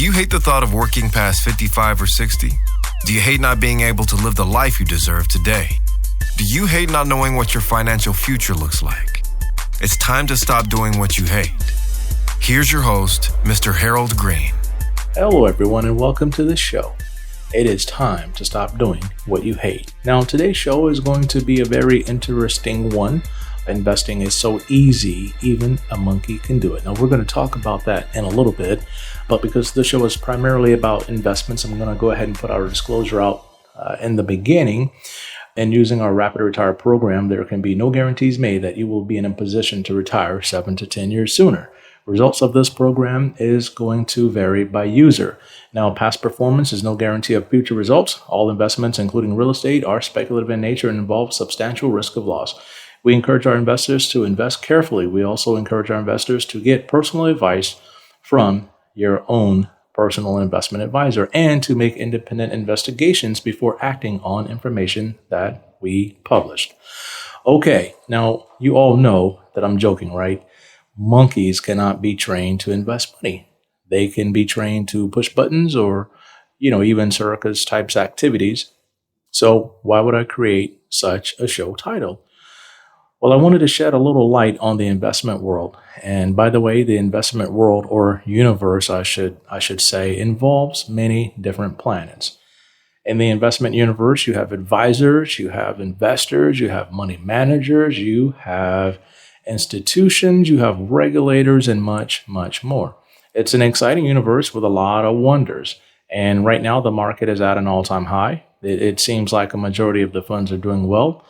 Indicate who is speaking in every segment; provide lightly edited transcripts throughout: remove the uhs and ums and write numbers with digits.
Speaker 1: you hate the thought of working past 55 or 60? Do you hate not being able to live the life you deserve today? Do you hate not knowing what your financial future looks like? It's time to stop doing what you hate. Here's your host, Mr. Harold Green.
Speaker 2: Hello, everyone, and welcome to the show. It is time to stop doing what you hate. Now, today's show is going to be a very interesting one. Investing is so easy, even a monkey can do it. Now, we're going to talk about that in a little bit, but because the show is primarily about investments, I'm going to go ahead and put our disclosure out in the beginning. And using our Rapid Retire program, there can be no guarantees made that you will be in a position to retire 7 to 10 years sooner. Results of this program is going to vary by user. Now, past performance is no guarantee of future results. All investments, including real estate, are speculative in nature and involve substantial risk of loss. We encourage our investors to invest carefully. We also encourage our investors to get personal advice from your own personal investment advisor and to make independent investigations before acting on information that we published. Okay, now you all know that I'm joking, right? Monkeys cannot be trained to invest money. They can be trained to push buttons or, even circus types activities. So why would I create such a show title? Well, I wanted to shed a little light on the investment world. And by the way, the investment world or universe, I should say, involves many different planets. In the investment universe, you have advisors, you have investors, you have money managers, you have institutions, you have regulators, and much, much more. It's an exciting universe with a lot of wonders. And right now, the market is at an all-time high. It seems like a majority of the funds are doing well.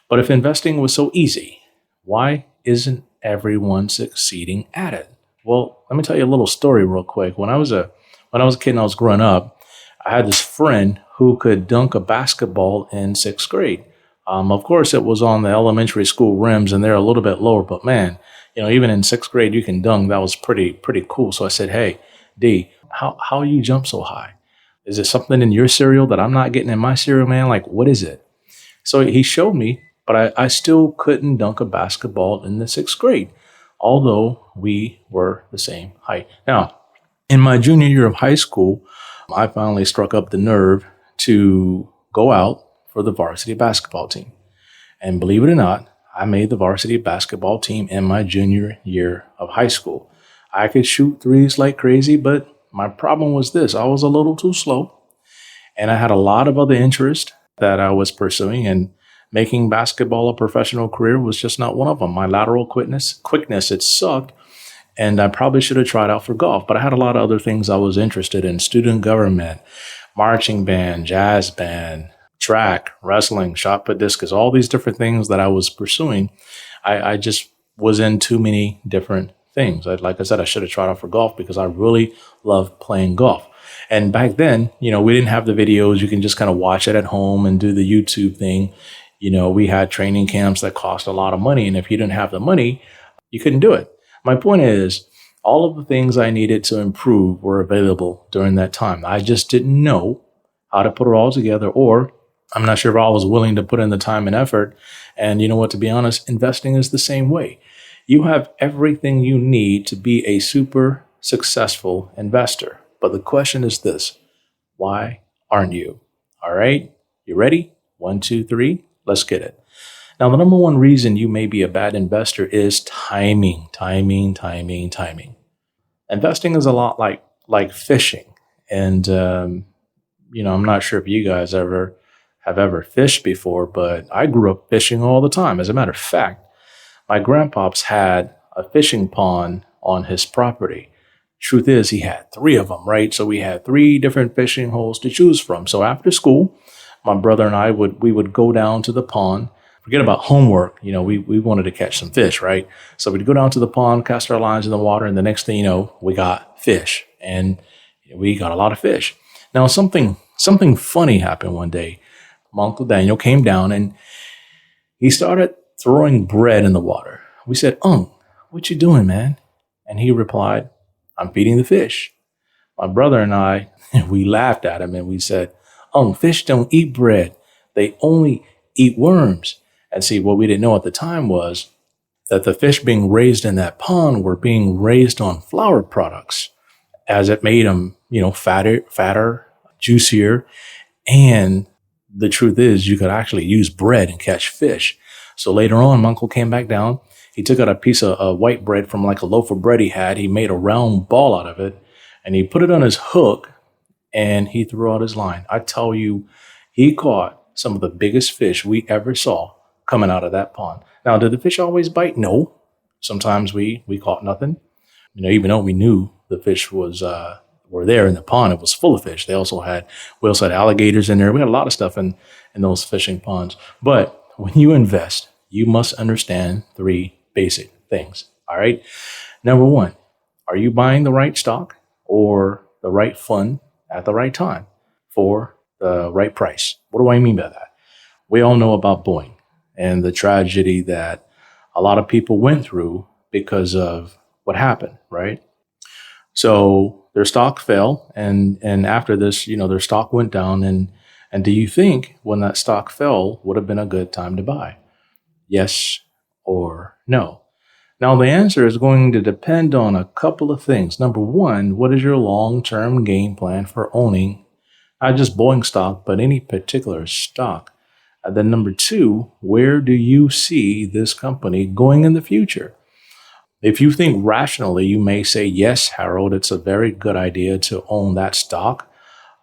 Speaker 2: But if investing was so easy, why isn't everyone succeeding at it? Well, let me tell you a little story real quick. When I was a kid and I was growing up, I had this friend who could dunk a basketball in 6th grade. Of course, it was on the elementary school rims, and they're a little bit lower. But man, even in 6th grade, you can dunk. That was pretty cool. So I said, "Hey, D, how you jump so high? Is it something in your cereal that I'm not getting in my cereal, man? Like, what is it?" So he showed me. But I still couldn't dunk a basketball in the 6th grade, although we were the same height. Now, in my junior year of high school, I finally struck up the nerve to go out for the varsity basketball team. And believe it or not, I made the varsity basketball team in my junior year of high school. I could shoot threes like crazy, but my problem was this. I was a little too slow, and I had a lot of other interests that I was pursuing, and making basketball a professional career was just not one of them. My lateral quickness, it sucked, and I probably should have tried out for golf. But I had a lot of other things I was interested in: student government, marching band, jazz band, track, wrestling, shot put discus, all these different things that I was pursuing. I just was in too many different things. Like I said, I should have tried out for golf because I really loved playing golf. And back then, we didn't have the videos. You can just kind of watch it at home and do the YouTube thing. We had training camps that cost a lot of money. And if you didn't have the money, you couldn't do it. My point is, all of the things I needed to improve were available during that time. I just didn't know how to put it all together, or I'm not sure if I was willing to put in the time and effort. And you know what, to be honest, investing is the same way. You have everything you need to be a super successful investor. But the question is this: why aren't you? All right, you ready? 1, 2, 3. Let's get it. Now, the number one reason you may be a bad investor is timing. Investing is a lot like fishing. And, I'm not sure if you guys have ever fished before, but I grew up fishing all the time. As a matter of fact, my grandpops had a fishing pond on his property. Truth is, he had 3 of them, right? So we had 3 different fishing holes to choose from. So after school, my brother and I would go down to the pond. Forget about homework. We wanted to catch some fish, right? So we'd go down to the pond, cast our lines in the water, and the next thing you know, we got fish, and we got a lot of fish. Now, something funny happened one day. My Uncle Daniel came down and he started throwing bread in the water. We said, "What you doing, man?" And he replied, "I'm feeding the fish." My brother and I, we laughed at him and we said, "Fish don't eat bread. They only eat worms." And see, what we didn't know at the time was that the fish being raised in that pond were being raised on flour products. as it made them, fatter, juicier. And the truth is you could actually use bread and catch fish. So later on, my uncle came back down. He took out a piece of white bread from like a loaf of bread he had. He made a round ball out of it and he put it on his hook and he threw out his line. I tell you, he caught some of the biggest fish we ever saw coming out of that pond. Now, did the fish always bite? No. Sometimes we caught nothing. Even though we knew the fish were there in the pond, it was full of fish. We also had alligators in there. We had a lot of stuff in those fishing ponds. But when you invest, you must understand 3 basic things. All right. Number 1, are you buying the right stock or the right fund at the right time for the right price? What do I mean by that? We all know about Boeing and the tragedy that a lot of people went through because of what happened, right? So their stock fell, and after this, their stock went down. And do you think when that stock fell would have been a good time to buy? Yes or no? Now, the answer is going to depend on a couple of things. Number 1, what is your long-term game plan for owning not just Boeing stock, but any particular stock? And then number 2, where do you see this company going in the future? If you think rationally, you may say, yes, Harold, it's a very good idea to own that stock.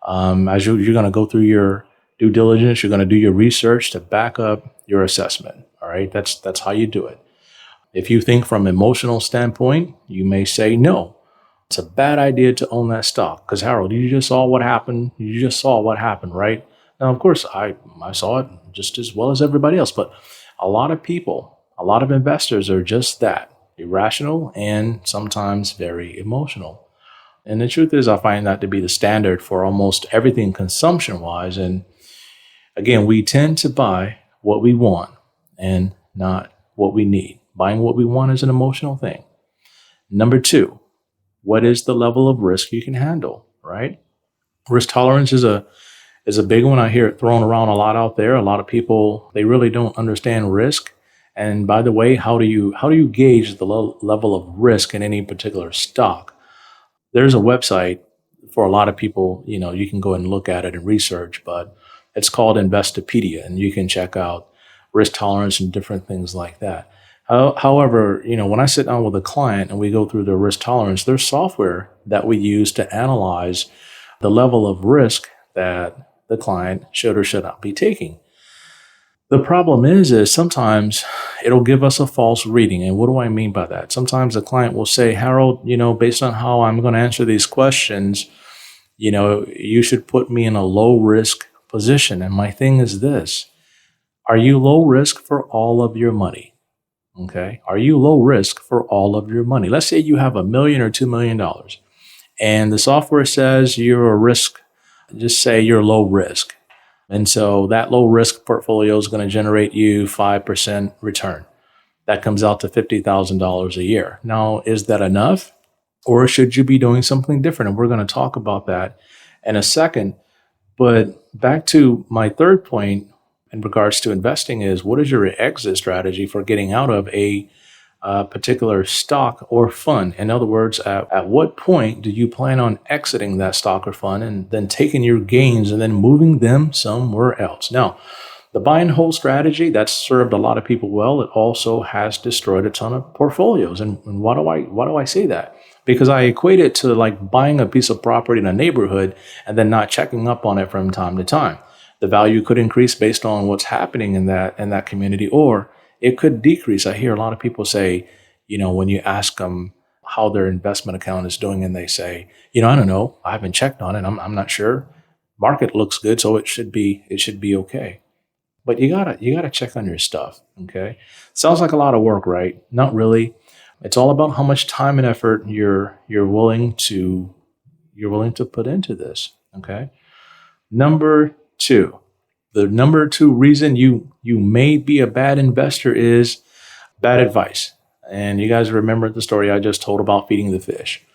Speaker 2: As you're going to go through your due diligence, you're going to do your research to back up your assessment. All right, that's how you do it. If you think from an emotional standpoint, you may say, no, it's a bad idea to own that stock. Because Harold, you just saw what happened. You just saw what happened, right? Now, of course, I saw it just as well as everybody else. But a lot of people, a lot of investors are just that, irrational and sometimes very emotional. And the truth is, I find that to be the standard for almost everything consumption-wise. And again, we tend to buy what we want and not what we need. Buying what we want is an emotional thing. Number 2, what is the level of risk you can handle, right? Risk tolerance is a big one. I hear it thrown around a lot out there. A lot of people, they really don't understand risk. And by the way, how do you gauge the level of risk in any particular stock? There's a website for a lot of people, you can go and look at it and research, but it's called Investopedia, and you can check out risk tolerance and different things like that. However, when I sit down with a client and we go through their risk tolerance, there's software that we use to analyze the level of risk that the client should or should not be taking. The problem is sometimes it'll give us a false reading. And what do I mean by that? Sometimes the client will say, Harold, based on how I'm going to answer these questions, you should put me in a low risk position. And my thing is this: are you low risk for all of your money? Okay. Are you low risk for all of your money? Let's say you have $1 million or $2 million and the software says you're a risk, just say you're low risk. And so that low risk portfolio is going to generate you 5% return. That comes out to $50,000 a year. Now, is that enough? Or should you be doing something different? And we're going to talk about that in a second. But back to my third point in regards to investing is, what is your exit strategy for getting out of a particular stock or fund? In other words, at what point do you plan on exiting that stock or fund and then taking your gains and then moving them somewhere else? Now, the buy and hold strategy, that's served a lot of people well. It also has destroyed a ton of portfolios. And why do I say that? Because I equate it to like buying a piece of property in a neighborhood and then not checking up on it from time to time. The value could increase based on what's happening in that community, or it could decrease. I hear a lot of people say, when you ask them how their investment account is doing, and they say, I don't know, I haven't checked on it. I'm not sure. Market looks good, so it should be okay. But you gotta check on your stuff. Okay, sounds like a lot of work, right? Not really. It's all about how much time and effort you're willing to put into this. Okay. Number 2. The number 2 reason you may be a bad investor is bad advice. And you guys remember the story I just told about feeding the fish.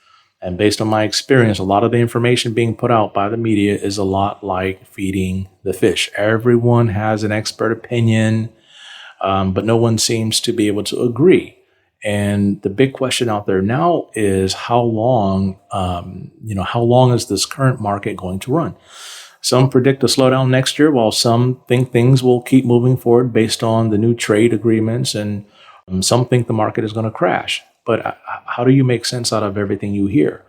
Speaker 2: And based on my experience, a lot of the information being put out by the media is a lot like feeding the fish. Everyone has an expert opinion, but no one seems to be able to agree. And the big question out there now is how long is this current market going to run? Some predict a slowdown next year, while some think things will keep moving forward based on the new trade agreements, and some think the market is going to crash. But how do you make sense out of everything you hear?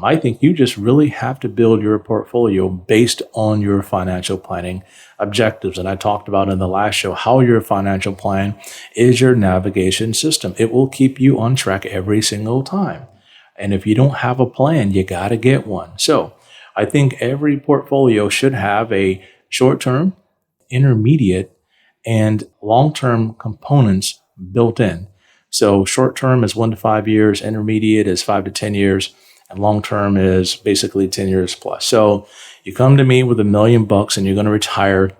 Speaker 2: I think you just really have to build your portfolio based on your financial planning objectives. And I talked about in the last show how your financial plan is your navigation system. It will keep you on track every single time. And if you don't have a plan, you got to get one. So I think every portfolio should have a short-term, intermediate, and long-term components built in. So short-term is 1 to 5 years, intermediate is 5 to 10 years, and long-term is basically 10 years plus. So you come to me with $1 million and you're going to retire.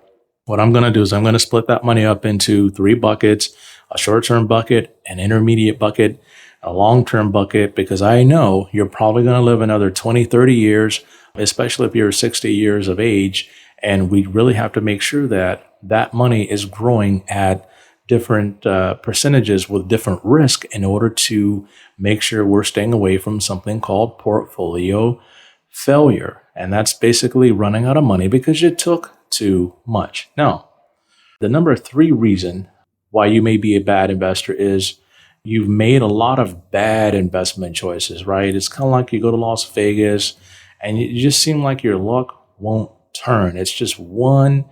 Speaker 2: What I'm going to do is I'm going to split that money up into 3 buckets: a short-term bucket, an intermediate bucket, a long-term bucket, because I know you're probably going to live another 20, 30 years, especially if you're 60 years of age. And we really have to make sure that that money is growing at different percentages with different risk in order to make sure we're staying away from something called portfolio failure. And that's basically running out of money because you took too much. Now, the number 3 reason why you may be a bad investor is you've made a lot of bad investment choices, right? It's kind of like you go to Las Vegas and you just seem like your luck won't turn. It's just one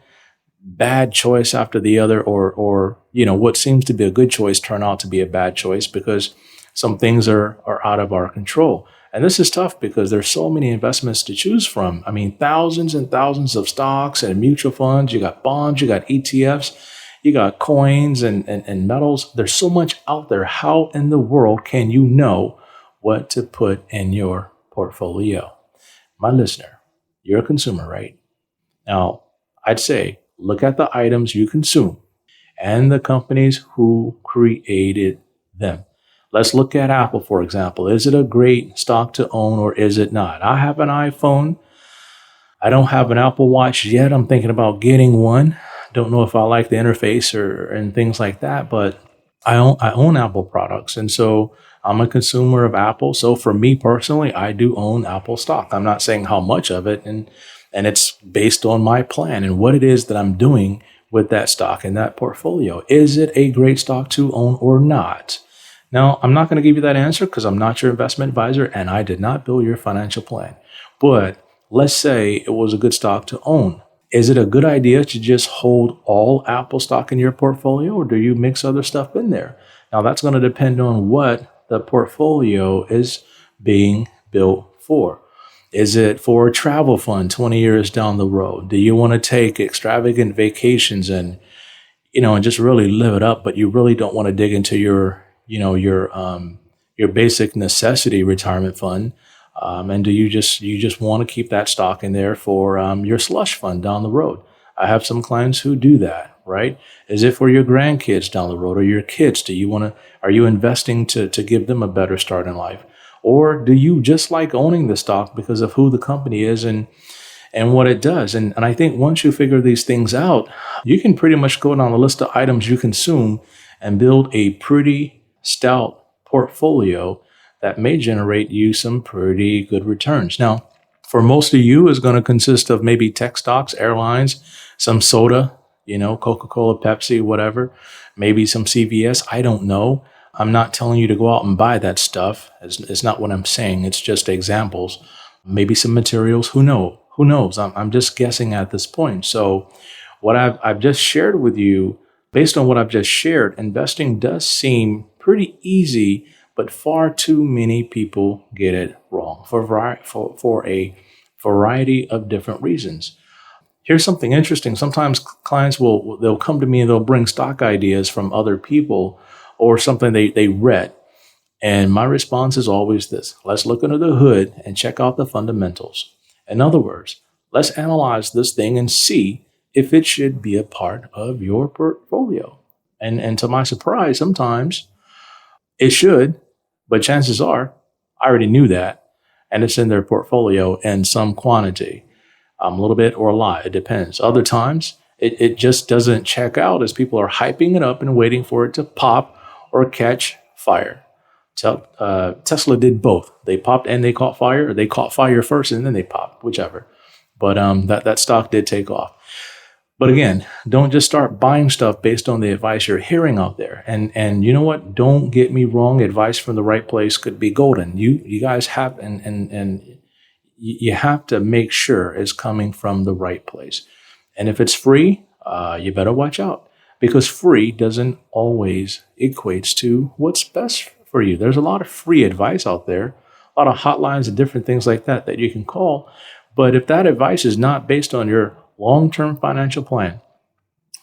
Speaker 2: bad choice after the other, or what seems to be a good choice turn out to be a bad choice because some things are out of our control. And this is tough because there's so many investments to choose from. I mean, thousands and thousands of stocks and mutual funds. You got bonds, you got ETFs, you got coins and metals. There's so much out there. How in the world can you know what to put in your portfolio? My listener, you're a consumer, right? Now, I'd say look at the items you consume and the companies who created them. Let's look at Apple, for example. Is it a great stock to own or is it not? I have an iPhone. I don't have an Apple Watch yet. I'm thinking about getting one. Don't know if I like the interface and things like that, but I own Apple products. And so I'm a consumer of Apple. So for me personally, I do own Apple stock. I'm not saying how much of it, and it's based on my plan and what it is that I'm doing with that stock and that portfolio. Is it a great stock to own or not? Now, I'm not going to give you that answer because I'm not your investment advisor and I did not build your financial plan. But let's say it was a good stock to own. Is it a good idea to just hold all Apple stock in your portfolio, or do you mix other stuff in there? Now, that's going to depend on what the portfolio is being built for. Is it for a travel fund 20 years down the road? Do you want to take extravagant vacations and just really live it up, but you really don't want to dig into your basic necessity retirement fund? And do you just want to keep that stock in there for your slush fund down the road? I have some clients who do that, right? Is it for your grandkids down the road or your kids? Are you investing to give them a better start in life? Or do you just like owning the stock because of who the company is and what it does? And I think once you figure these things out, you can pretty much go down the list of items you consume and build a pretty stout portfolio that may generate you some pretty good returns. Now, for most of you, it's going to consist of maybe tech stocks, airlines, some soda, Coca-Cola, Pepsi, whatever, maybe some CVS. I don't know. I'm not telling you to go out and buy that stuff. It's not what I'm saying. It's just examples. Maybe some materials. Who knows? I'm just guessing at this point. So what I've just shared with you, based on what I've just shared, investing does seem pretty easy, but far too many people get it wrong for a variety of different reasons. Here's something interesting. Sometimes clients they'll come to me and they'll bring stock ideas from other people or something they read. And my response is always this: let's look under the hood and check out the fundamentals. In other words, let's analyze this thing and see if it should be a part of your portfolio. And to my surprise, sometimes it should, but chances are I already knew that, and it's in their portfolio in some quantity, a little bit or a lot. It depends. Other times, it just doesn't check out as people are hyping it up and waiting for it to pop or catch fire. Tesla did both. They popped and they caught fire. Or they caught fire first and then they popped, whichever. But that stock did take off. But again, don't just start buying stuff based on the advice you're hearing out there. And you know what? Don't get me wrong. Advice from the right place could be golden. You guys have and you have to make sure it's coming from the right place. And if it's free, you better watch out, because free doesn't always equates to what's best for you. There's a lot of free advice out there, a lot of hotlines and different things like that you can call. But if that advice is not based on your long-term financial plan,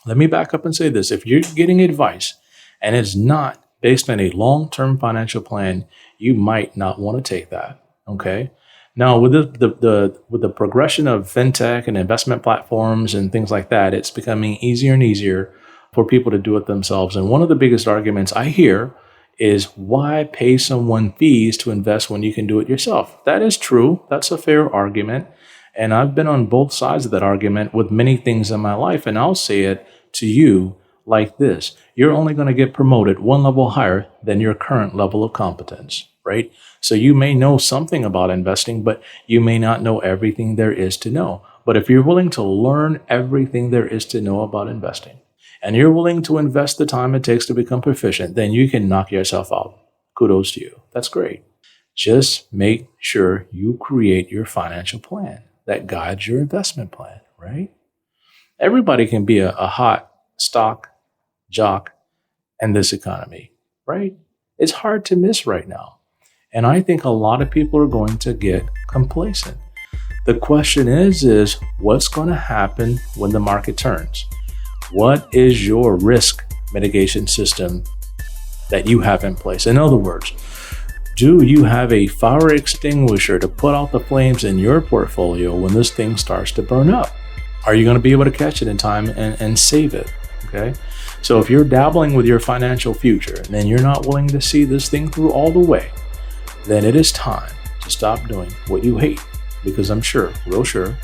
Speaker 2: let me back up and say this. If you're getting advice and it's not based on a long-term financial plan, you might not want to take that. Okay. Now, with the progression of fintech and investment platforms and things like that, it's becoming easier and easier for people to do it themselves. And one of the biggest arguments I hear is, why pay someone fees to invest when you can do it yourself? That is true. That's a fair argument. And I've been on both sides of that argument with many things in my life. And I'll say it to you like this. You're only going to get promoted one level higher than your current level of competence, right? So you may know something about investing, but you may not know everything there is to know. But if you're willing to learn everything there is to know about investing, and you're willing to invest the time it takes to become proficient, then you can knock yourself out. Kudos to you. That's great. Just make sure you create your financial plan that guides your investment plan, right? Everybody can be a hot stock jock in this economy, right? It's hard to miss right now. And I think a lot of people are going to get complacent. The question is what's going to happen when the market turns? What is your risk mitigation system that you have in place? In other words, do you have a fire extinguisher to put out the flames in your portfolio when this thing starts to burn up? Are you going to be able to catch it in time and save it? Okay. So if you're dabbling with your financial future and then you're not willing to see this thing through all the way, then it is time to stop doing what you hate. Because I'm sure, real sure,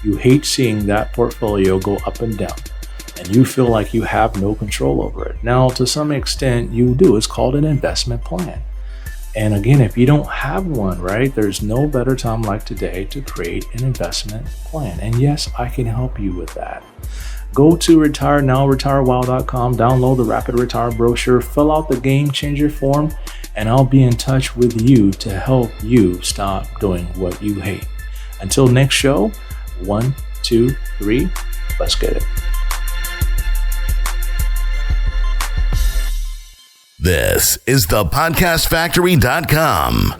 Speaker 2: you hate seeing that portfolio go up and down. And you feel like you have no control over it. Now, to some extent, you do. It's called an investment plan. And again, if you don't have one, right, there's no better time like today to create an investment plan. And yes, I can help you with that. Go to retirenowretirewell.com, download the Rapid Retire brochure, fill out the Game Changer form, and I'll be in touch with you to help you stop doing what you hate. Until next show, 1, 2, 3, let's get it.
Speaker 3: This is thepodcastfactory.com.